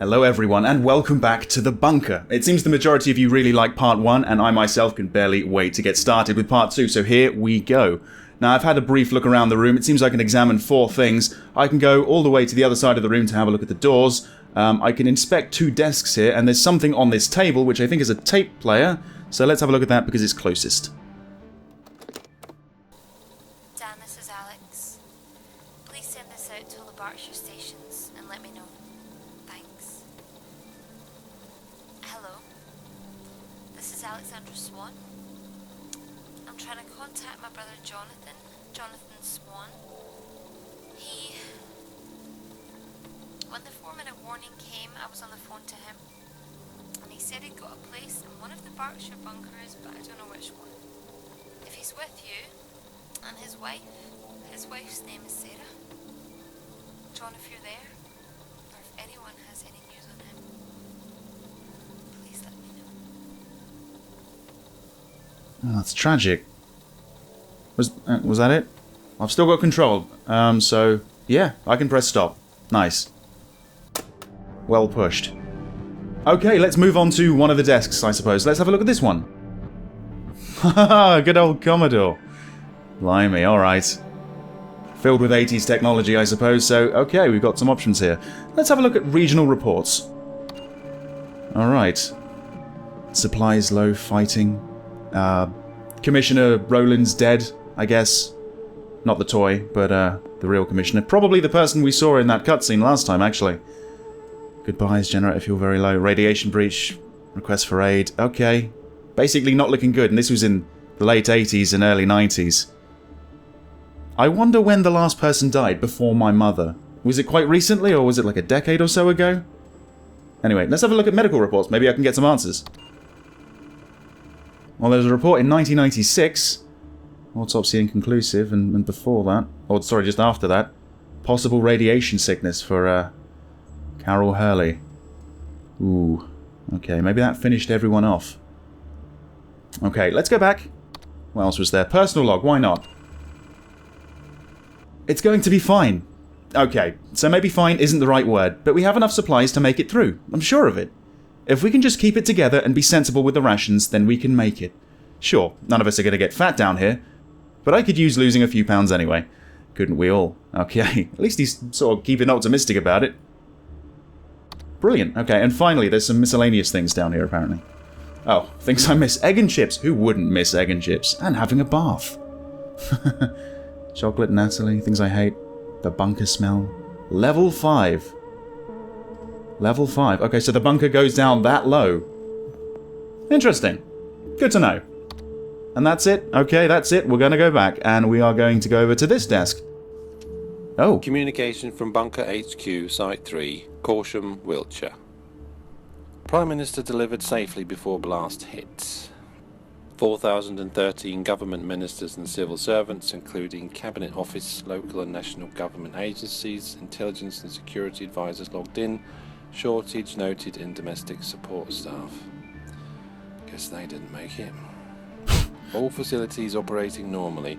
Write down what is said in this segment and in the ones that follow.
Hello everyone, and welcome back to the bunker. It seems the majority of you really like part 1, and I myself can barely wait to get started with part 2, so here we go. Now, I've had a brief look around the room. It seems I can examine 4 things. I can go all the way to the other side of the room to have a look at the doors. I can inspect 2 desks here, and there's something on this table, which I think is a tape player. So let's have a look at that because it's closest. Dan, this is Alex. Please send this out to all the Berkshire stations and let me know. Thanks. Hello. This is Alexandra Swan. I'm trying to contact my brother Jonathan Swan. When the 4-minute warning came, I was on the phone to him. And he said he'd got a place in one of the Berkshire bunkers, but I don't know which one. If he's with you, and his wife's name is Sarah. John, if you're there, or if anyone has any news on him, please let me know. Oh, that's tragic. Was that it? I've still got control. So, yeah, I can press stop. Nice. Well pushed. Okay, let's move on to one of the desks, I suppose. Let's have a look at this one. Haha, good old Commodore. Blimey, alright. Filled with 80s technology, I suppose, so okay, we've got some options here. Let's have a look at regional reports. Alright. Supplies low, fighting. Commissioner Roland's dead, I guess. Not the toy, but the real commissioner. Probably the person we saw in that cutscene last time, actually. Goodbyes, generator fuel very low. Radiation breach. Request for aid. Okay. Basically not looking good, and this was in the late 80s and early 90s. I wonder when the last person died before my mother. Was it quite recently, or was it like a decade or so ago? Anyway, let's have a look at medical reports. Maybe I can get some answers. Well, there's a report in 1996. Autopsy inconclusive, and before that... Oh, sorry, just after that. Possible radiation sickness for, Carol Hurley. Ooh. Okay, maybe that finished everyone off. Okay, let's go back. What else was there? Personal log, why not? It's going to be fine. Okay, so maybe fine isn't the right word, but we have enough supplies to make it through. I'm sure of it. If we can just keep it together and be sensible with the rations, then we can make it. Sure, none of us are going to get fat down here, but I could use losing a few pounds anyway. Couldn't we all? Okay, at least he's sort of keeping optimistic about it. Brilliant. Okay, and finally, there's some miscellaneous things down here, apparently. Oh, things I miss. Egg and chips. Who wouldn't miss egg and chips? And having a bath. Chocolate, Natalie. Things I hate. The bunker smell. Level 5. Level 5. Okay, so the bunker goes down that low. Interesting. Good to know. And that's it. Okay, that's it. We're going to go back, and we are going to go over to this desk. Oh. Communication from Bunker HQ, Site 3, Corsham, Wiltshire. Prime Minister delivered safely before blast hit. 4,013 government ministers and civil servants, including Cabinet Office, local and national government agencies, intelligence and security advisors logged in. Shortage noted in domestic support staff. Guess they didn't make it. All facilities operating normally.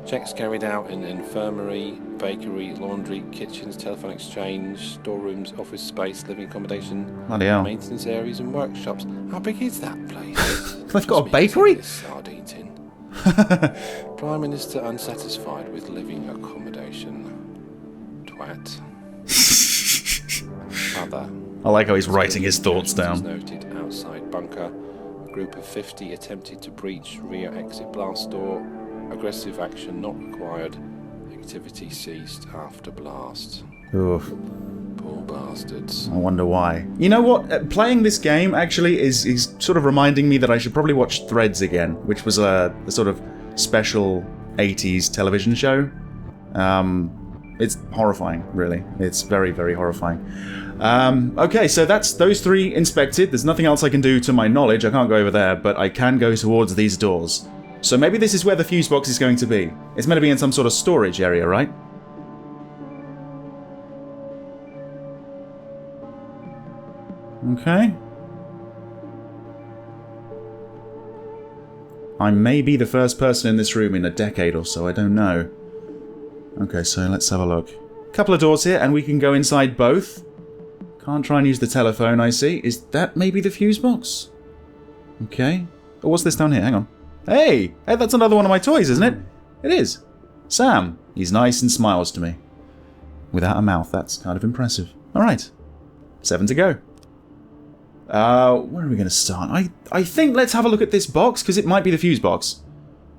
Checks carried out in infirmary, bakery, laundry, kitchens, telephone exchange, storerooms, office space, living accommodation, maintenance areas and workshops. How big is that place? They've got a bakery? Sardine tin. Prime Minister unsatisfied with living accommodation. Twat. Other. I like how he's writing his thoughts down. Noted outside bunker. A group of 50 attempted to breach rear exit blast door. Aggressive action not required. Activity ceased after blast. Oof. Poor bastards. I wonder why. You know what? Playing this game actually is sort of reminding me that I should probably watch Threads again, which was a sort of special 80s television show. It's horrifying, really. It's very, very horrifying. Okay, so that's those 3 inspected. There's nothing else I can do to my knowledge. I can't go over there, but I can go towards these doors. So maybe this is where the fuse box is going to be. It's meant to be in some sort of storage area, right? Okay. I may be the first person in this room in a decade or so, I don't know. Okay, so let's have a look. Couple of doors here, and we can go inside both. Can't try and use the telephone, I see. Is that maybe the fuse box? Okay. Oh, what's this down here? Hang on. Hey! Hey, that's another one of my toys, isn't it? It is. Sam. He's nice and smiles to me. Without a mouth, that's kind of impressive. Alright. 7 to go. Where are we going to start? I think let's have a look at this box, because it might be the fuse box.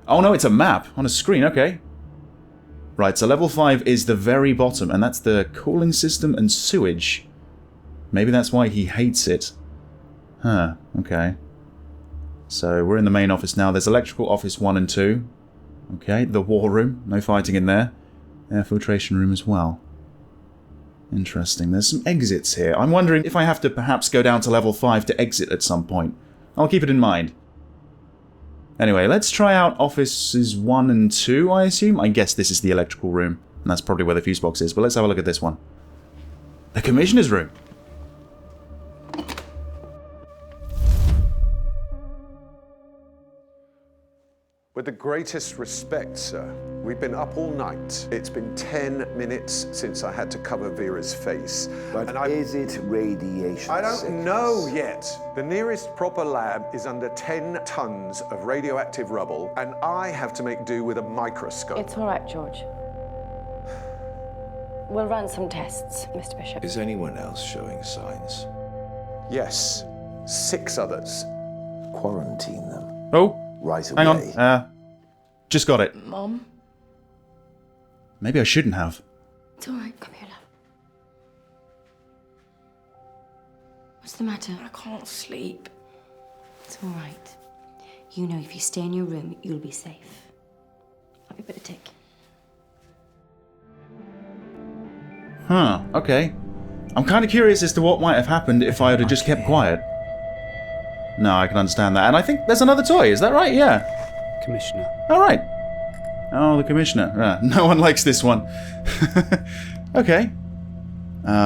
Oh no, it's a map on a screen, okay. Right, so level 5 is the very bottom, and that's the cooling system and sewage. Maybe that's why he hates it. Huh, okay. So we're in the main office now. There's electrical office 1 and 2. Okay, the war room. No fighting in there. Air filtration room as well. Interesting. There's some exits here. I'm wondering if I have to perhaps go down to level 5 to exit at some point. I'll keep it in mind. Anyway, let's try out offices 1 and 2, I assume. I guess this is the electrical room. And that's probably where the fuse box is. But let's have a look at this one. The commissioner's room. With the greatest respect, sir, we've been up all night. It's been 10 minutes since I had to cover Vera's face. But is it radiation I don't sickness? know yet. The nearest proper lab is under 10 tons of radioactive rubble, and I have to make do with a microscope. It's all right, George. We'll run some tests, Mr. Bishop. Is anyone else showing signs? Yes, 6 others. Quarantine them Oh, right away. hang on. Just got it. Mom? Maybe I shouldn't have. It's all right. Come here, love. What's the matter? I can't sleep. It's all right. You know, if you stay in your room, you'll be safe. I'll be a bit of tick. Huh, okay. I'm kind of curious as to what might have happened if I had just kept quiet. No, I can understand that. And I think there's another toy, is that right? Yeah. Commissioner. Alright. Oh, the commissioner. No one likes this one. Okay.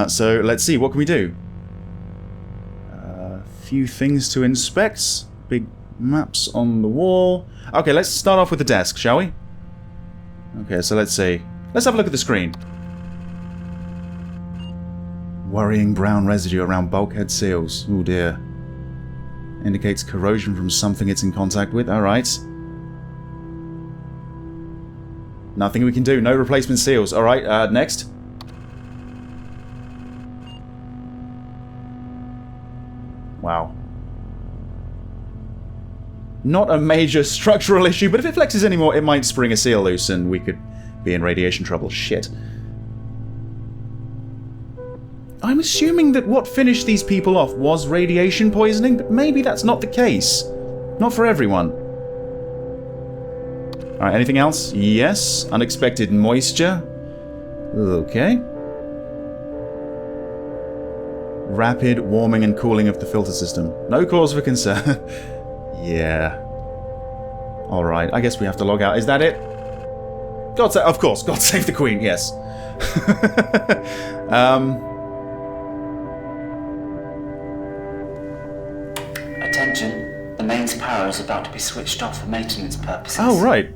So, let's see. What can we do? Few things to inspect. Big maps on the wall. Okay, let's start off with the desk, shall we? Okay, so let's see. Let's have a look at the screen. Worrying brown residue around bulkhead seals. Oh dear. Indicates corrosion from something it's in contact with. Alright. Nothing we can do. No replacement seals. Alright, next. Wow. Not a major structural issue, but if it flexes anymore, it might spring a seal loose and we could be in radiation trouble. Shit. I'm assuming that what finished these people off was radiation poisoning, but maybe that's not the case. Not for everyone. Alright, anything else? Yes. Unexpected moisture. Okay. Rapid warming and cooling of the filter system. No cause for concern. Yeah. Alright, I guess we have to log out. Is that it? Of course, God save the Queen, yes. Attention, the mains power is about to be switched off for maintenance purposes. Oh, right.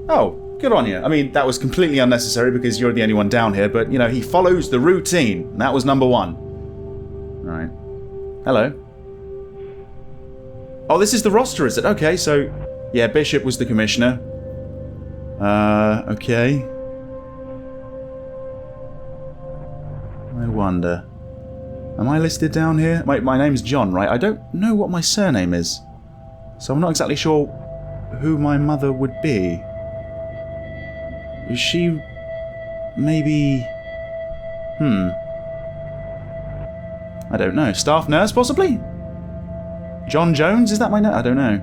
Oh, good on you. I mean, that was completely unnecessary because you're the only one down here, but, you know, he follows the routine. And that was number 1. Right. Hello. Oh, this is the roster, is it? Okay, so... Yeah, Bishop was the commissioner. Okay. I wonder... Am I listed down here? My name's John, right? I don't know what my surname is. So I'm not exactly sure who my mother would be. Is she... maybe... I don't know. Staff nurse, possibly? John Jones? Is that my name? I don't know.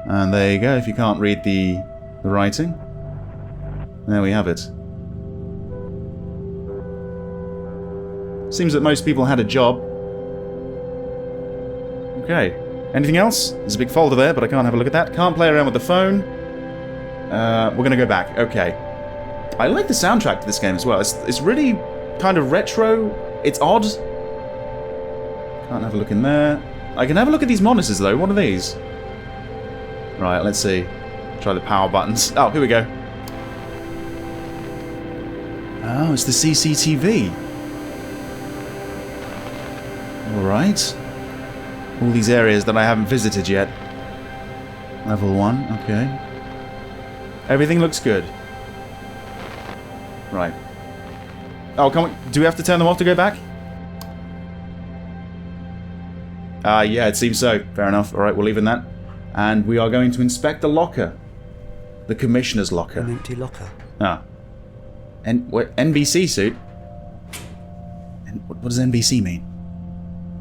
And there you go, if you can't read the writing. There we have it. Seems that most people had a job. Okay. Anything else? There's a big folder there, but I can't have a look at that. Can't play around with the phone. We're gonna go back. Okay. I like the soundtrack to this game as well. It's really kind of retro. It's odd. Can't have a look in there. I can have a look at these monitors though. What are these? Right, let's see. Try the power buttons. Oh, here we go. Oh, it's the CCTV. Alright. All these areas that I haven't visited yet. Level 1, okay. Everything looks good. Right. Oh, come on. Do we have to turn them off to go back? Yeah, it seems so. Fair enough. Alright, we'll leave in that. And we are going to inspect the locker. The Commissioner's locker. An empty locker. Ah. What, NBC suit? What does NBC mean?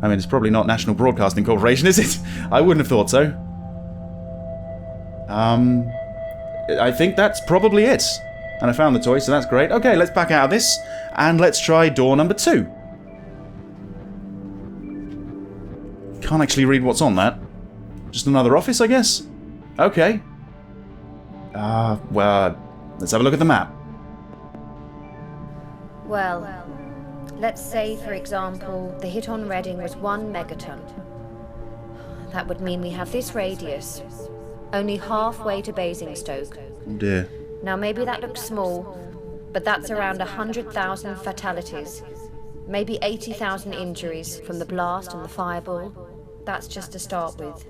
I mean, it's probably not National Broadcasting Corporation, is it? I wouldn't have thought so. I think that's probably it. And I found the toy, so that's great. Okay, let's back out of this, and let's try door number 2. Can't actually read what's on that. Just another office, I guess? Okay. Well, let's have a look at the map. Well, let's say, for example, the hit on Reading was 1 megaton. That would mean we have this radius, only halfway to Basingstoke. Oh dear. Now maybe that looks small, but that's around 100,000 fatalities, maybe 80,000 injuries from the blast and the fireball. That's just to start with.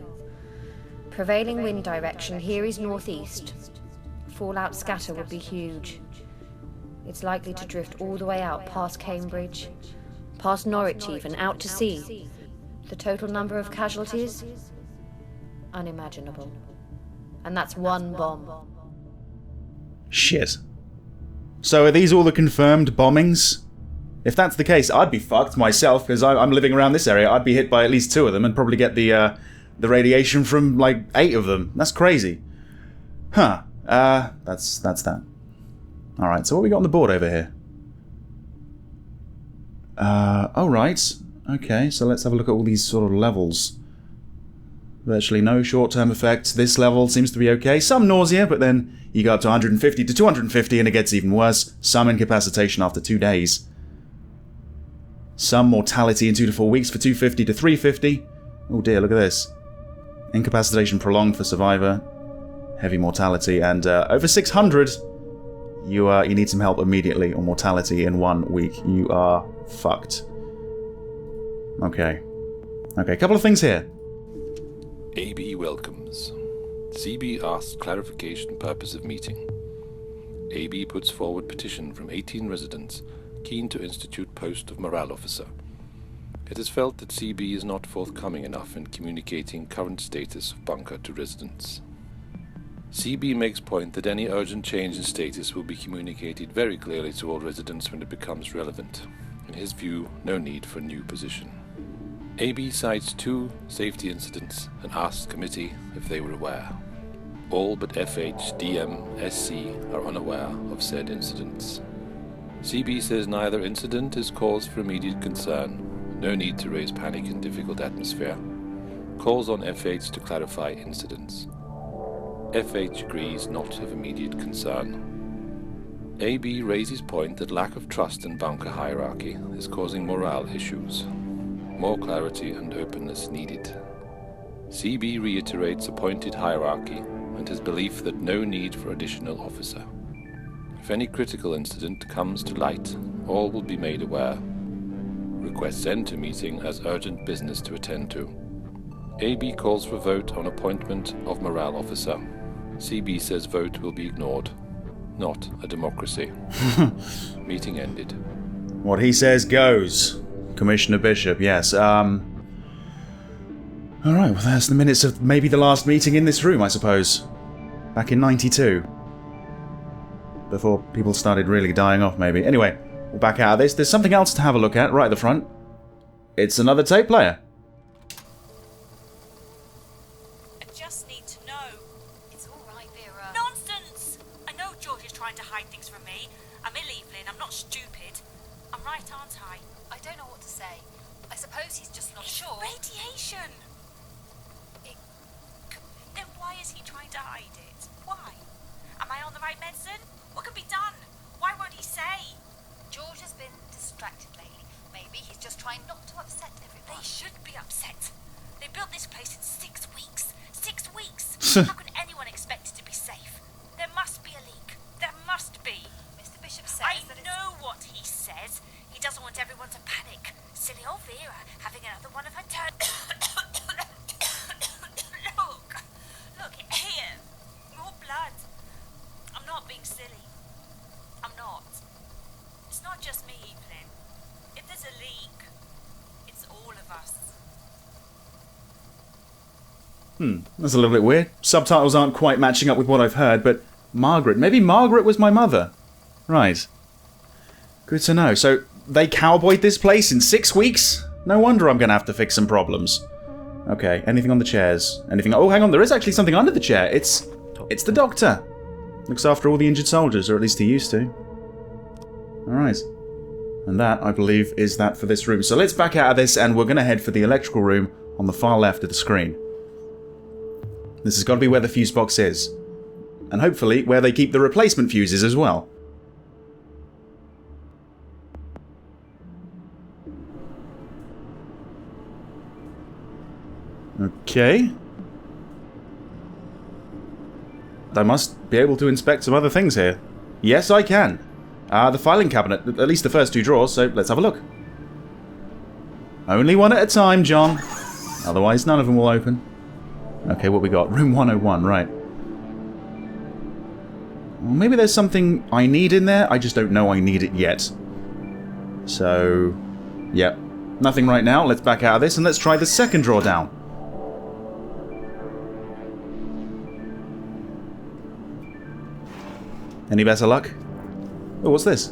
Prevailing wind direction here is northeast. Fallout scatter would be huge. It's likely to drift all the way out past Cambridge, past Norwich even, out to sea. The total number of casualties? Unimaginable. And that's 1 bomb. Shit. So are these all the confirmed bombings? If that's the case, I'd be fucked myself, because I'm living around this area. I'd be hit by at least 2 of them and probably get the radiation from, like, 8 of them. That's crazy. Huh. That's that. Alright, so what we got on the board over here? Oh, right. Okay, so let's have a look at all these sort of levels. Virtually no short-term effects. This level seems to be okay. Some nausea, but then you go up to 150 to 250 and it gets even worse. Some incapacitation after 2 days. Some mortality in 2 to 4 weeks for 250 to 350. Oh dear, look at this. Incapacitation prolonged for survivor. Heavy mortality, and over 600. You need some help immediately, or mortality in 1 week. You are fucked. Okay. Okay, a couple of things here. AB welcomes. CB asks clarification purpose of meeting. AB puts forward petition from 18 residents keen to institute post of morale officer. It is felt that CB is not forthcoming enough in communicating current status of bunker to residents. CB makes point that any urgent change in status will be communicated very clearly to all residents when it becomes relevant. In his view, no need for a new position. AB cites 2 safety incidents and asks committee if they were aware. All but FH, DM, SC are unaware of said incidents. CB says neither incident is cause for immediate concern. No need to raise panic in difficult atmosphere. Calls on FH to clarify incidents. FH agrees not of immediate concern. AB raises point that lack of trust in bunker hierarchy is causing morale issues. More clarity and openness needed. CB reiterates appointed hierarchy and his belief that no need for additional officer. If any critical incident comes to light, all will be made aware. Requests enter meeting as urgent business to attend to. AB calls for vote on appointment of morale officer. CB says vote will be ignored. Not a democracy. Meeting ended. What he says goes. Commissioner Bishop, yes. Alright, well that's the minutes of maybe the last meeting in this room, I suppose. Back in 92. Before people started really dying off, maybe. Anyway, we'll back out of this. There's something else to have a look at right at the front. It's another tape player. I just need to know. It's all right, Vera. Nonsense! I know George is trying to hide things from me. I'm ill, Evelyn. I'm not stupid. I'm right, aren't I? I don't know what to say. I suppose he's just not sure. Radiation! Then why is he trying to hide it? Why? Am I on the right medicine? What can be done? Why won't he say? George has been distracted lately. Maybe he's just trying not to upset everyone. They should be upset. They built this place in 6 weeks. 6 weeks! How can anyone expect it to be safe? That's a little bit weird. Subtitles aren't quite matching up with what I've heard, but Margaret. Maybe Margaret was my mother. Right. Good to know. So, they cowboyed this place in 6 weeks? No wonder I'm going to have to fix some problems. Okay, anything on the chairs? Anything... Oh, hang on, there is actually something under the chair. It's the doctor. Looks after all the injured soldiers, or at least he used to. Alright. And that, I believe, is that for this room. So let's back out of this, and we're going to head for the electrical room on the far left of the screen. This has got to be where the fuse box is. And hopefully where they keep the replacement fuses as well. Okay. I must be able to inspect some other things here. Yes, I can. The filing cabinet, at least the first 2 drawers, so let's have a look. Only one at a time, John. Otherwise, none of them will open. Okay, what we got? Room 101, right. Well, maybe there's something I need in there. I just don't know I need it yet. So, yep. Nothing right now. Let's back out of this and let's try the second drawer down. Any better luck? Oh, what's this?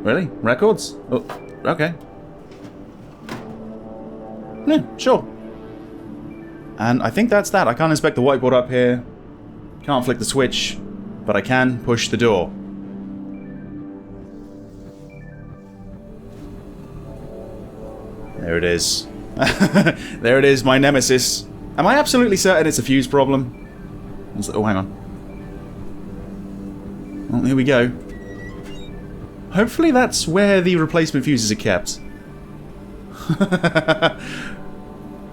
Really? Records? Oh, okay. Yeah, sure. And I think that's that. I can't inspect the whiteboard up here. Can't flick the switch. But I can push the door. There it is. There it is, my nemesis. Am I absolutely certain it's a fuse problem? Oh, hang on. Well, here we go. Hopefully that's where the replacement fuses are kept.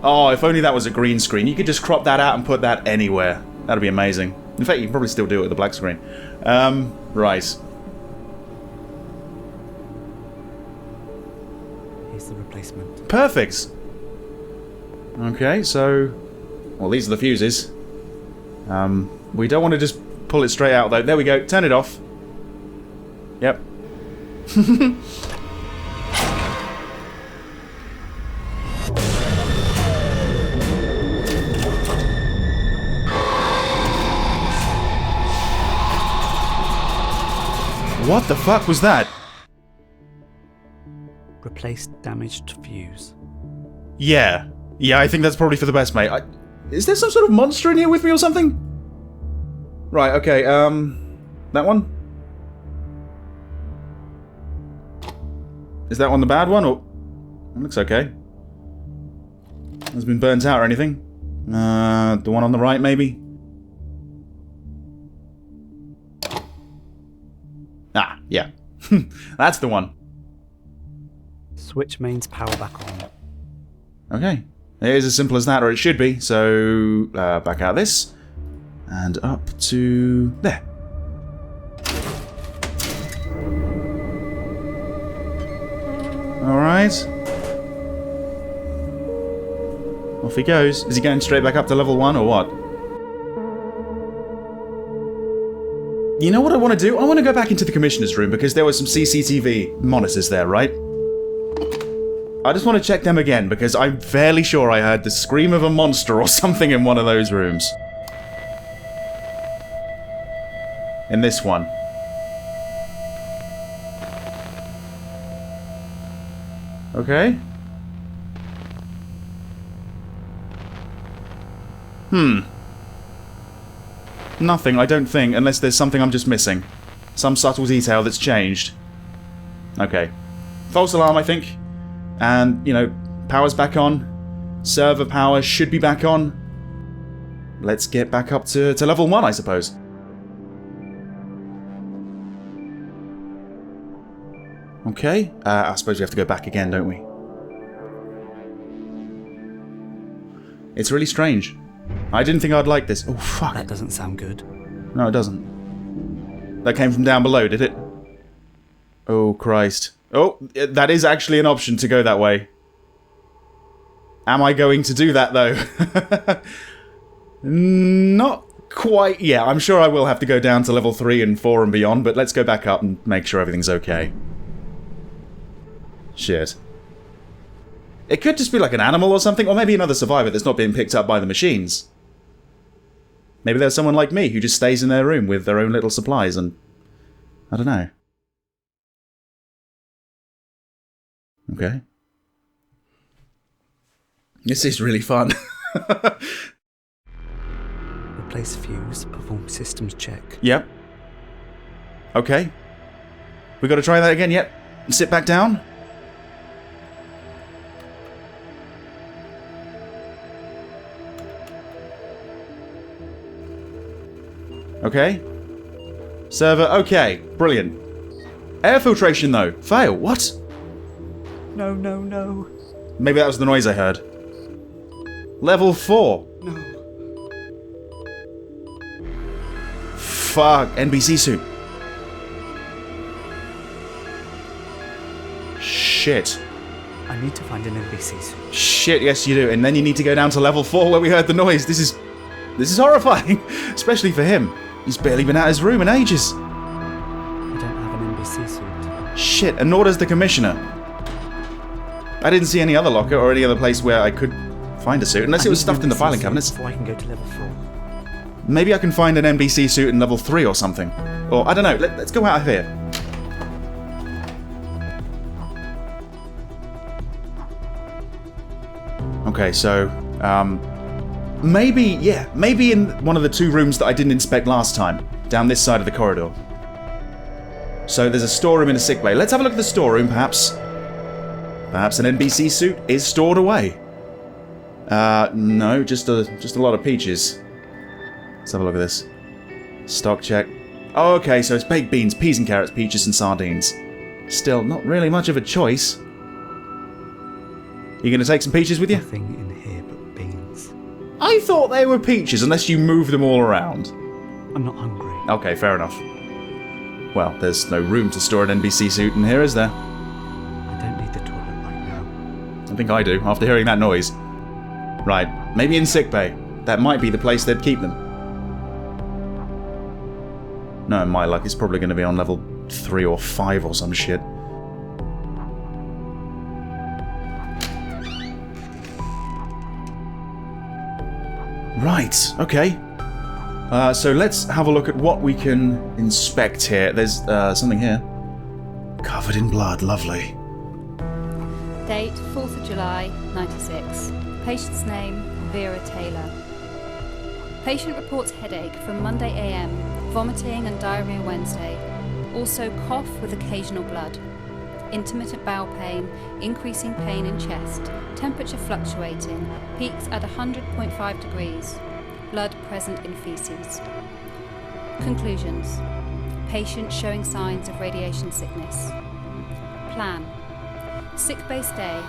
Oh, if only that was a green screen. You could just crop that out and put that anywhere. That'd be amazing. In fact, you can probably still do it with a black screen. Right. Here's the replacement. Perfect! Okay, so... Well, these are the fuses. We don't want to just pull it straight out, though. There we go. Turn it off. Yep. What the fuck was that? Replace damaged fuse. Yeah. Yeah, I think that's probably for the best, mate. Is there some sort of monster in here with me or something? Right, okay, that one? Is that one the bad one, or... It looks okay. Hasn't been burnt out or anything. The one on the right, maybe? Ah, yeah. That's the one. Switch mains power back on. Okay. It is as simple as that, or it should be. So, back out of this. And up to... there. Alright. Off he goes. Is he going straight back up to level 1 or what? You know what I want to do? I want to go back into the commissioner's room because there were some CCTV monitors there, right? I just want to check them again because I'm fairly sure I heard the scream of a monster or something in one of those rooms. In this one. Okay. Nothing, I don't think, unless there's something I'm just missing. Some subtle detail that's changed. Okay. False alarm, I think. And, you know, power's back on. Server power should be back on. Let's get back up to level 1, I suppose. Okay. I suppose we have to go back again, don't we? It's really strange. I didn't think I'd like this. Oh, fuck. That doesn't sound good. No, it doesn't. That came from down below, did it? Oh, Christ. Oh, that is actually an option to go that way. Am I going to do that, though? Not quite yet. I'm sure I will have to go down to level 3 and 4 and beyond, but let's go back up and make sure everything's okay. Shit. It could just be like an animal or something, or maybe another survivor that's not being picked up by the machines. Maybe there's someone like me who just stays in their room with their own little supplies and... I don't know. Okay. This is really fun. Replace fuse, perform systems check. Yep. Okay. We gotta try that again, yep. Sit back down. Okay. Server, okay. Brilliant. Air filtration, though. Fail. What? No, no, no. Maybe that was the noise I heard. Level 4. No. Fuck. NBC suit. Shit. I need to find an NBC suit. Shit, yes you do. And then you need to go down to level 4 where we heard the noise. This is horrifying. Especially for him. He's barely been out of his room in ages. I don't have an NBC suit. Shit, and nor does the Commissioner. I didn't see any other locker or any other place where I could find a suit, unless it was stuffed in the filing cabinets. Before I can go to level 4. Maybe I can find an NBC suit in level 3 or something. Or, I don't know, let's go out of here. Okay, so, maybe in one of the 2 rooms that I didn't inspect last time, down this side of the corridor. So there's a storeroom and a sick bay. Let's have a look at the storeroom, perhaps. Perhaps an NBC suit is stored away. No, just a lot of peaches. Let's have a look at this. Stock check. Oh, okay, so it's baked beans, peas and carrots, peaches and sardines. Still, not really much of a choice. You gonna take some peaches with you? Nothing in here but beans. I thought they were peaches, unless you move them all around. I'm not hungry. Okay, fair enough. Well, there's no room to store an NBC suit in here, is there? I don't need the toilet right now. I think I do, after hearing that noise. Right, maybe in sickbay. That might be the place they'd keep them. No, my luck, it's probably going to be on level 3 or 5 or some shit. Right, okay. So let's have a look at what we can inspect here. There's something here. Covered in blood, lovely. Date 4th of July, 96. Patient's name, Vera Taylor. Patient reports headache from Monday AM, vomiting and diarrhea Wednesday. Also cough with occasional blood. Intermittent bowel pain, increasing pain in chest, temperature fluctuating, peaks at 100.5 degrees. Blood present in feces. Conclusions. Patient showing signs of radiation sickness. Plan. Sick bay stay.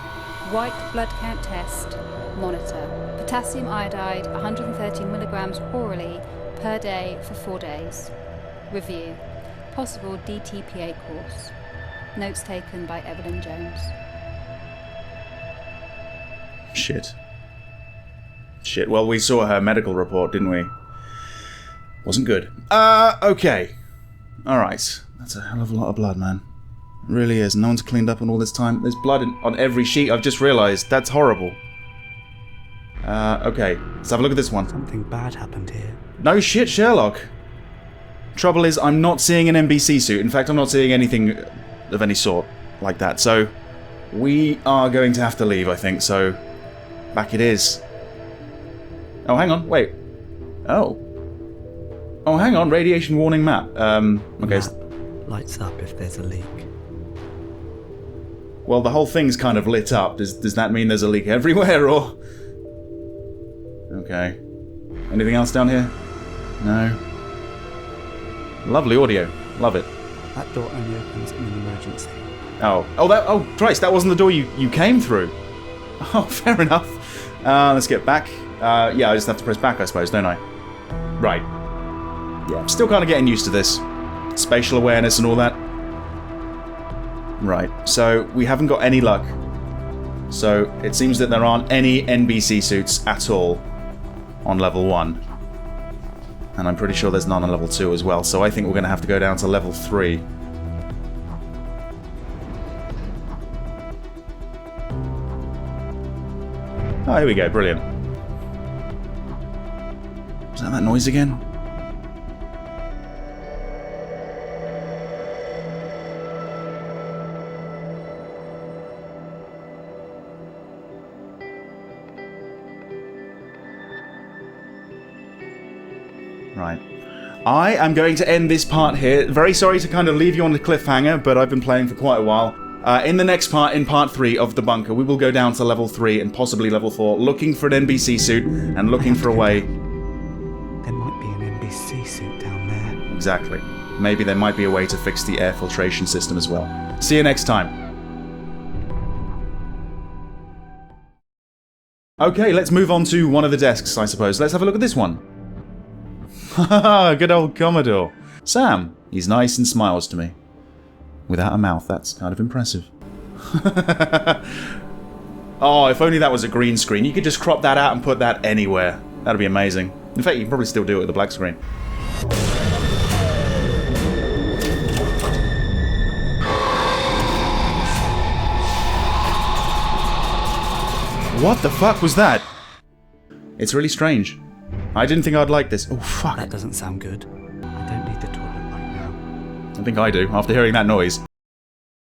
White blood count test. Monitor. Potassium iodide 130 milligrams orally per day for 4 days. Review. Possible DTPA course. Notes taken by Evelyn Jones. Shit. Shit, well, we saw her medical report, didn't we? Wasn't good. Okay. Alright. That's a hell of a lot of blood, man. It really is. No one's cleaned up in all this time. There's blood on every sheet, I've just realised. That's horrible. Okay. Let's have a look at this one. Something bad happened here. No shit, Sherlock. Trouble is, I'm not seeing an NBC suit. In fact, I'm not seeing anything of any sort like that. So, we are going to have to leave, I think. So, back it is. Oh, hang on, wait. Oh, hang on, radiation warning map. Okay. Map lights up if there's a leak. Well, the whole thing's kind of lit up. Does that mean there's a leak everywhere, or...? Okay. Anything else down here? No. Lovely audio. Love it. That door only opens in an emergency. Oh, Christ, that wasn't the door you came through. Oh, fair enough. Let's get back. Yeah, I just have to press back, I suppose, don't I? Right. Yeah, I'm still kind of getting used to this. Spatial awareness and all that. Right, so we haven't got any luck. So it seems that there aren't any NBC suits at all on level 1. And I'm pretty sure there's none on level 2 as well, so I think we're going to have to go down to level 3. Oh, here we go. Brilliant. Is that noise again? Right. I am going to end this part here. Very sorry to kind of leave you on the cliffhanger, but I've been playing for quite a while. In the next part, in part 3 of the bunker, we will go down to level 3 and possibly level 4, looking for an NBC suit and looking for a way. There might be an NBC suit down there. Exactly. Maybe there might be a way to fix the air filtration system as well. See you next time. Okay, let's move on to one of the desks, I suppose. Let's have a look at this one. Haha, good old Commodore. Sam. He's nice and smiles to me. Without a mouth, that's kind of impressive. Oh, if only that was a green screen. You could just crop that out and put that anywhere. That'd be amazing. In fact, you can probably still do it with a black screen. What the fuck was that? It's really strange. I didn't think I'd like this. Oh, fuck. That doesn't sound good. I don't need the toilet right now. I think I do, after hearing that noise.